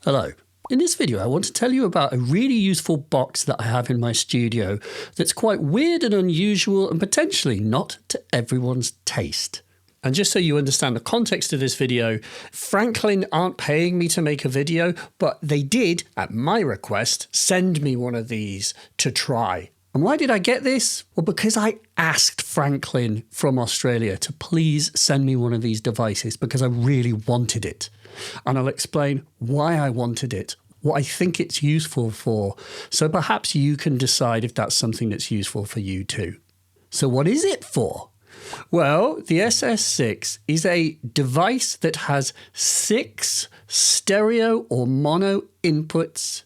Hello. In this video, I want to tell you about a really useful box that I have in my studio that's quite weird and unusual and potentially not to everyone's taste. And just so you understand the context of this video, Franklin aren't paying me to make a video, but they did, at my request, send me one of these to try. And why did I get this? Well, because I asked Franklin from Australia to please send me one of these devices because I really wanted it. And I'll explain why I wanted it, what I think it's useful for, so perhaps you can decide if that's something that's useful for you too. So what is it for? Well, the SS6 is a device that has 6 stereo or mono inputs.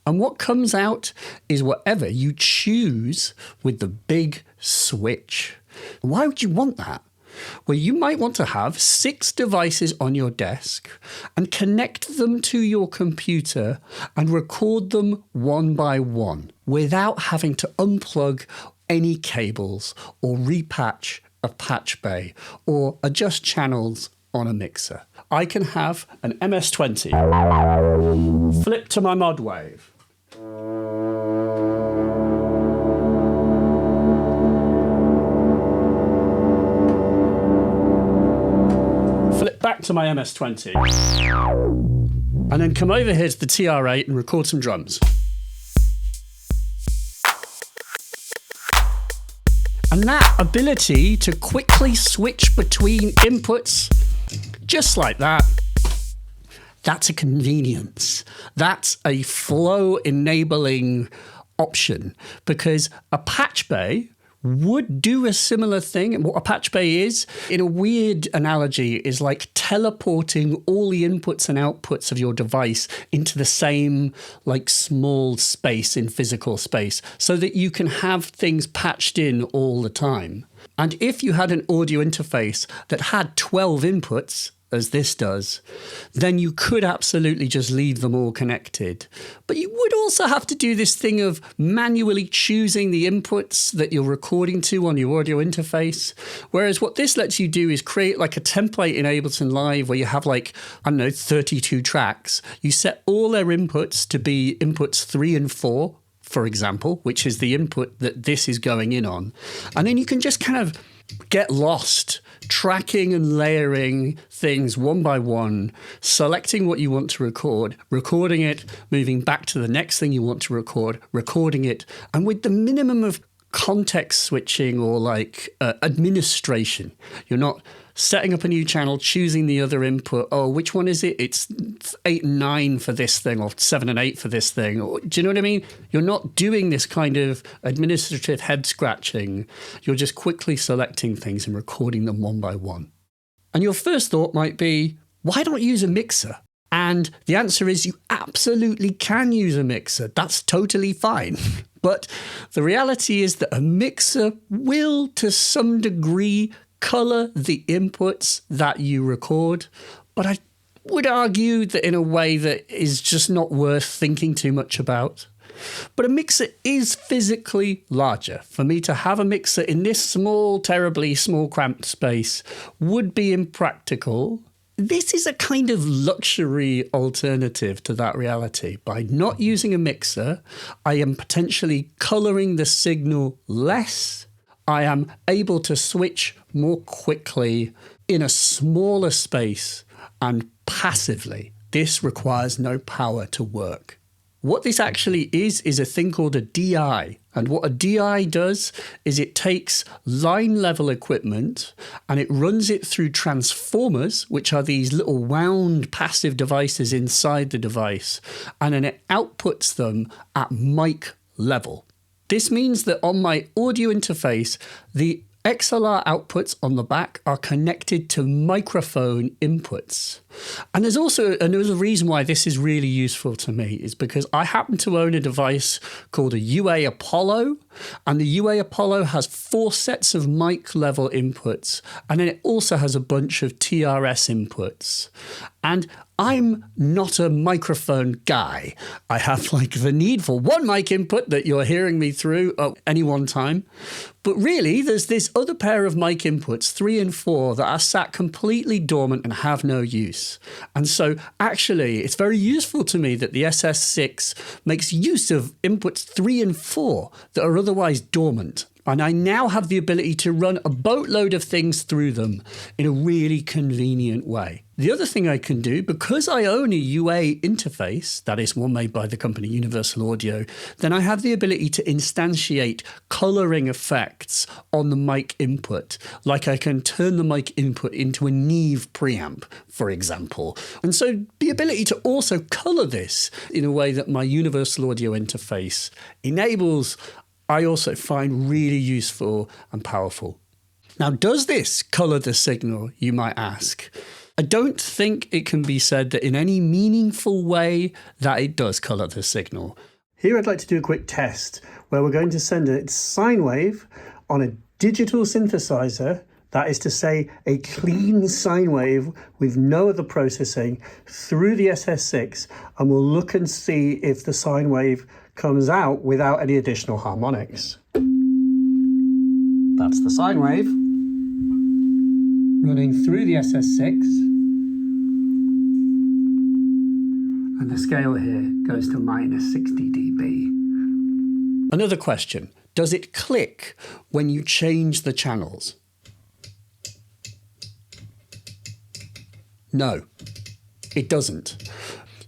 And what comes out is whatever you choose with the big switch. Why would you want that? Well, you might want to have 6 devices on your desk and connect them to your computer and record them one by one without having to unplug any cables or repatch a Patchbay or adjust channels on a mixer. I can have an MS-20 flip to my mod wave. Flip back to my MS-20 and then come over here to the TR-8 and record some drums. And that ability to quickly switch between inputs, just like that, that's a convenience. That's a flow enabling option because a Patchbay would do a similar thing. And what a Patchbay is, in a weird analogy, is like teleporting all the inputs and outputs of your device into the same like small space in physical space so that you can have things patched in all the time. And if you had an audio interface that had 12 inputs, as this does, then you could absolutely just leave them all connected. But you would also have to do this thing of manually choosing the inputs that you're recording to on your audio interface. Whereas what this lets you do is create like a template in Ableton Live where you have like, I don't know, 32 tracks. You set all their inputs to be inputs 3 and 4, for example, which is the input that this is going in on. And then you can just kind of get lost tracking and layering things one by one, selecting what you want to record, recording it, moving back to the next thing you want to record, recording it, and with the minimum of context switching or like administration. You're not setting up a new channel, choosing the other input. Oh, which one is it? It's 8 and 9 for this thing or 7 and 8 for this thing. Or, do you know what I mean? You're not doing this kind of administrative head scratching. You're just quickly selecting things and recording them one by one. And your first thought might be, why don't you use a mixer? And the answer is you absolutely can use a mixer. That's totally fine. But the reality is that a mixer will, to some degree, color the inputs that you record. But I would argue that in a way that is just not worth thinking too much about. But a mixer is physically larger. For me to have a mixer in this small, terribly small, cramped space would be impractical. This is a kind of luxury alternative to that reality. By not using a mixer, I am potentially coloring the signal less. I am able to switch more quickly in a smaller space and passively. This requires no power to work. What this actually is a thing called a DI. And what a DI does is it takes line level equipment and it runs it through transformers, which are these little wound passive devices inside the device, and then it outputs them at mic level. This means that on my audio interface, the XLR outputs on the back are connected to microphone inputs. And there's a reason why this is really useful to me is because I happen to own a device called a UA Apollo, and the UA Apollo has 4 sets of mic level inputs, and then it also has a bunch of TRS inputs. And I'm not a microphone guy. I have like the need for one mic input that you're hearing me through at any one time. But really, there's this other pair of mic inputs, 3 and 4, that are sat completely dormant and have no use. device. And so actually, it's very useful to me that the SS6 makes use of inputs 3 and 4 that are otherwise dormant. And I now have the ability to run a boatload of things through them in a really convenient way. The other thing I can do, because I own a UA interface, that is one made by the company Universal Audio, then I have the ability to instantiate coloring effects on the mic input. Like I can turn the mic input into a Neve preamp, for example. And so the ability to also color this in a way that my Universal Audio interface enables, I also find really useful and powerful. Now, does this color the signal, you might ask? I don't think it can be said that in any meaningful way that it does color the signal. Here I'd like to do a quick test where we're going to send a sine wave on a digital synthesizer, that is to say a clean sine wave with no other processing, through the SS6, and we'll look and see if the sine wave comes out without any additional harmonics. That's the sine wave running through the SS6. And the scale here goes to minus 60 dB. Another question, does it click when you change the channels? No, it doesn't.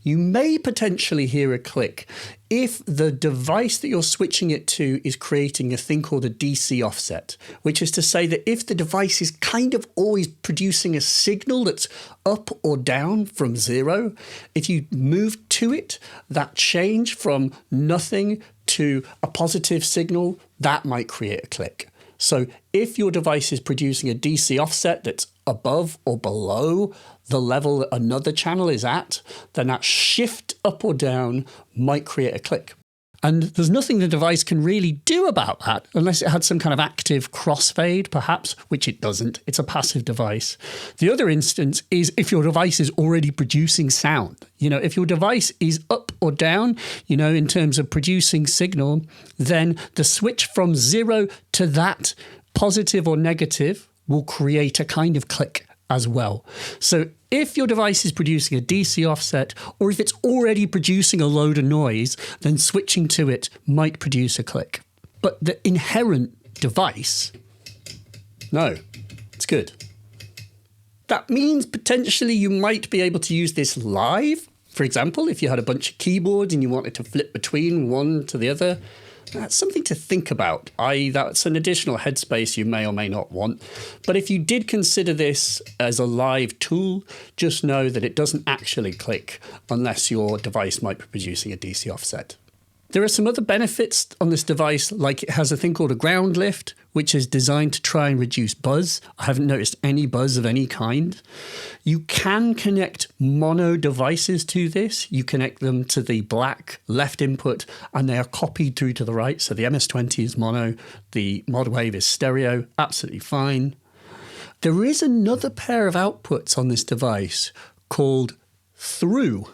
You may potentially hear a click if the device that you're switching it to is creating a thing called a DC offset, which is to say that if the device is kind of always producing a signal that's up or down from 0, if you move to it, that change from nothing to a positive signal, that might create a click. So if your device is producing a DC offset that's above or below the level that another channel is at, then that shift up or down might create a click. And there's nothing the device can really do about that unless it had some kind of active crossfade, perhaps, which it doesn't. It's a passive device. The other instance is if your device is already producing sound. If your device is up or down, in terms of producing signal, then the switch from 0 to that positive or negative will create a kind of click as well. So if your device is producing a DC offset, or if it's already producing a load of noise, then switching to it might produce a click. But the inherent device, no, it's good. That means potentially you might be able to use this live. For example, if you had a bunch of keyboards and you wanted to flip between one to the other, that's something to think about. That's an additional headspace you may or may not want. But if you did consider this as a live tool, just know that it doesn't actually click unless your device might be producing a DC offset. There are some other benefits on this device, like it has a thing called a ground lift, which is designed to try and reduce buzz. I haven't noticed any buzz of any kind. You can connect mono devices to this. You connect them to the black left input, and they are copied through to the right. So the MS-20 is mono, the Mod Wave is stereo, absolutely fine. There is another pair of outputs on this device called through.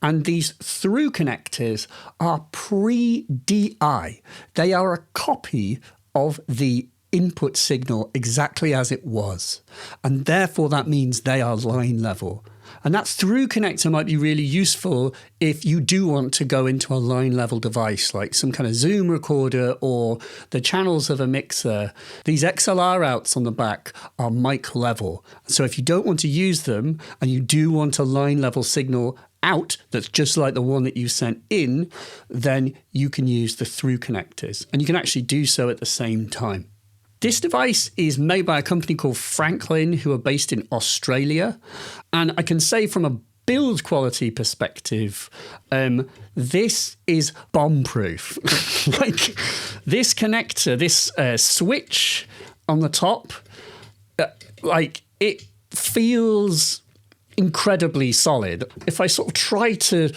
And these through connectors are pre-DI. They are a copy of the input signal exactly as it was. And therefore, that means they are line level. And that through connector might be really useful if you do want to go into a line level device, like some kind of Zoom recorder or the channels of a mixer. These XLR outs on the back are mic level. So if you don't want to use them and you do want a line level signal out that's just like the one that you sent in, then you can use the through connectors. And you can actually do so at the same time. This device is made by a company called Franklin, who are based in Australia. And I can say from a build quality perspective, this is bomb-proof. Like this connector, this switch on the top, it feels incredibly solid. If I sort of try to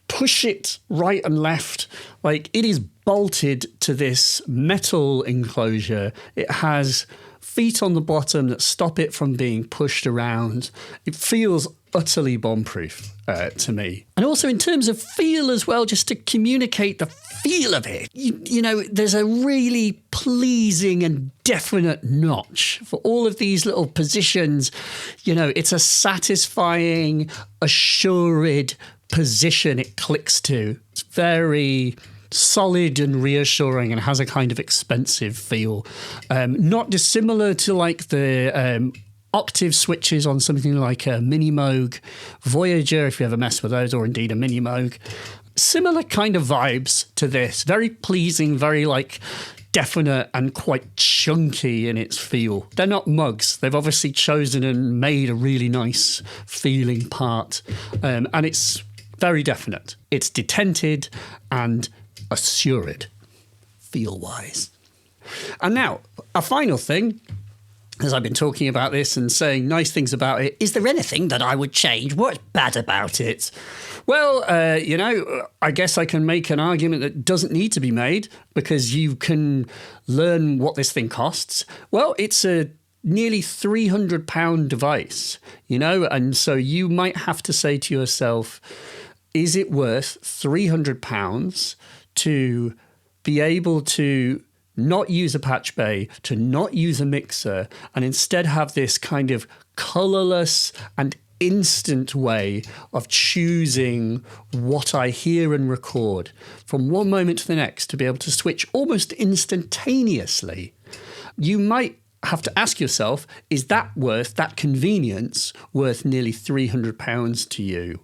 push it right and left, it is bolted to this metal enclosure. It has feet on the bottom that stop it from being pushed around. It feels utterly bomb-proof to me. And also in terms of feel as well, just to communicate the feel of it, you know, there's a really pleasing and definite notch for all of these little positions. You know, it's a satisfying, assured position it clicks to. It's very solid and reassuring and has a kind of expensive feel. Not dissimilar to like the octave switches on something like a Mini Moog Voyager, if you ever mess with those, or indeed a Mini Moog. Similar kind of vibes to this. Very pleasing, very like definite and quite chunky in its feel. They're not mugs. They've obviously chosen and made a really nice feeling part. And it's very definite. It's detented and assured, feel-wise. And now, a final thing, as I've been talking about this and saying nice things about it, is there anything that I would change? What's bad about it? Well, you know, I guess I can make an argument that doesn't need to be made because you can learn what this thing costs. Well, it's a nearly £300 device, you know, and so you might have to say to yourself, is it worth £300 to be able to not use a Patchbay, to not use a mixer, and instead have this kind of colourless and instant way of choosing what I hear and record from one moment to the next, to be able to switch almost instantaneously? You might have to ask yourself, is that convenience worth nearly £300 to you?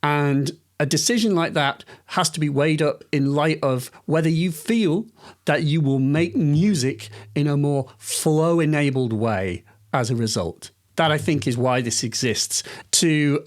And a decision like that has to be weighed up in light of whether you feel that you will make music in a more flow-enabled way as a result. That, I think, is why this exists, to,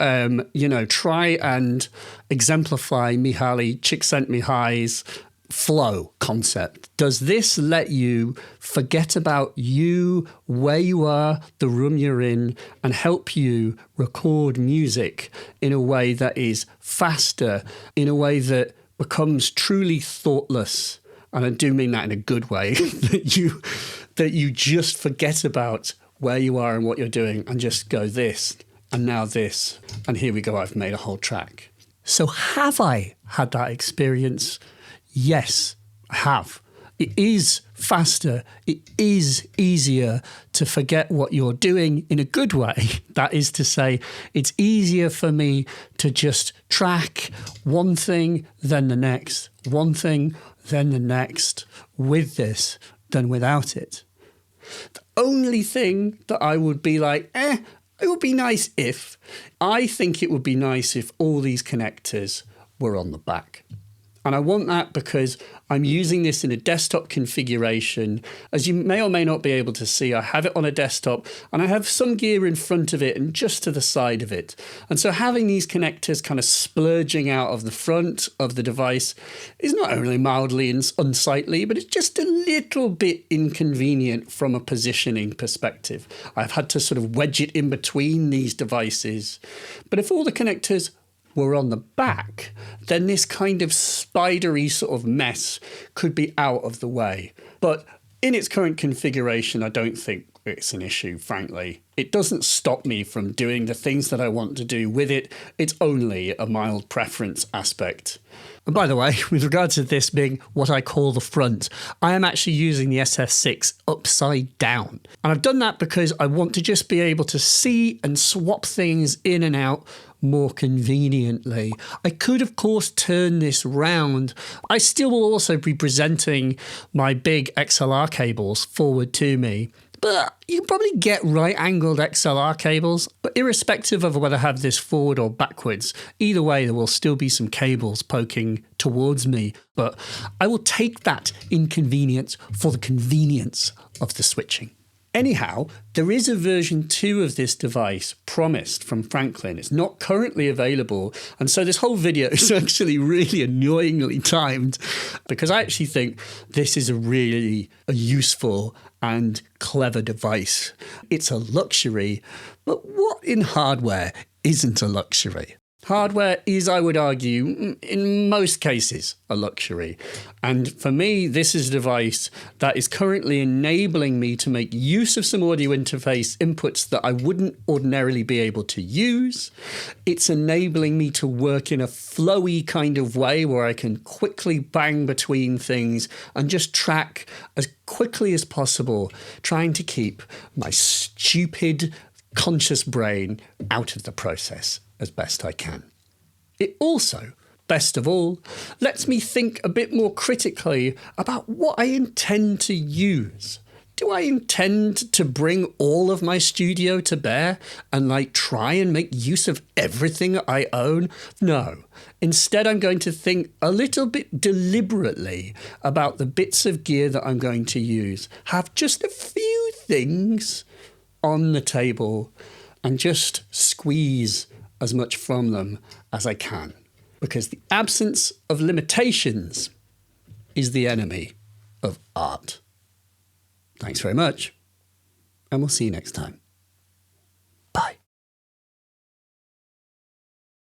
you know, try and exemplify Mihaly Csikszentmihalyi's flow concept. Does this let you forget about you, where you are, the room you're in, and help you record music in a way that is faster, in a way that becomes truly thoughtless? And I do mean that in a good way, that you just forget about where you are and what you're doing and just go this, and now this, and here we go, I've made a whole track. So have I had that experience? Yes, I have. It is faster. It is easier to forget what you're doing in a good way. That is to say, it's easier for me to just track one thing, then the next, one thing, then the next with this than without it. The only thing that I would be like, it would be nice if, I think it would be nice if all these connectors were on the back. And I want that because I'm using this in a desktop configuration. As you may or may not be able to see, I have it on a desktop and I have some gear in front of it and just to the side of it. And so having these connectors kind of splurging out of the front of the device is not only mildly unsightly, but it's just a little bit inconvenient from a positioning perspective. I've had to sort of wedge it in between these devices. But if all the connectors were on the back, then this kind of spidery sort of mess could be out of the way. But in its current configuration, I don't think it's an issue, frankly. It doesn't stop me from doing the things that I want to do with it. It's only a mild preference aspect. And by the way, with regard to this being what I call the front, I am actually using the SS6 upside down. And I've done that because I want to just be able to see and swap things in and out more conveniently. I could, of course, turn this round. I still will also be presenting my big XLR cables forward to me. But you can probably get right-angled XLR cables, but irrespective of whether I have this forward or backwards, either way there will still be some cables poking towards me. But I will take that inconvenience for the convenience of the switching. Anyhow, there is a version 2 of this device promised from Franklin. It's not currently available, and so this whole video is actually really annoyingly timed because I actually think this is a useful and clever device. It's a luxury, but what in hardware isn't a luxury? Hardware is, I would argue, in most cases, a luxury. And for me, this is a device that is currently enabling me to make use of some audio interface inputs that I wouldn't ordinarily be able to use. It's enabling me to work in a flowy kind of way where I can quickly bang between things and just track as quickly as possible, trying to keep my stupid, conscious brain out of the process as best I can. It also, best of all, lets me think a bit more critically about what I intend to use. Do I intend to bring all of my studio to bear and try and make use of everything I own? No. Instead, I'm going to think a little bit deliberately about the bits of gear that I'm going to use. Have just a few things on the table and just squeeze as much from them as I can, because the absence of limitations is the enemy of art. Thanks very much, and we'll see you next time.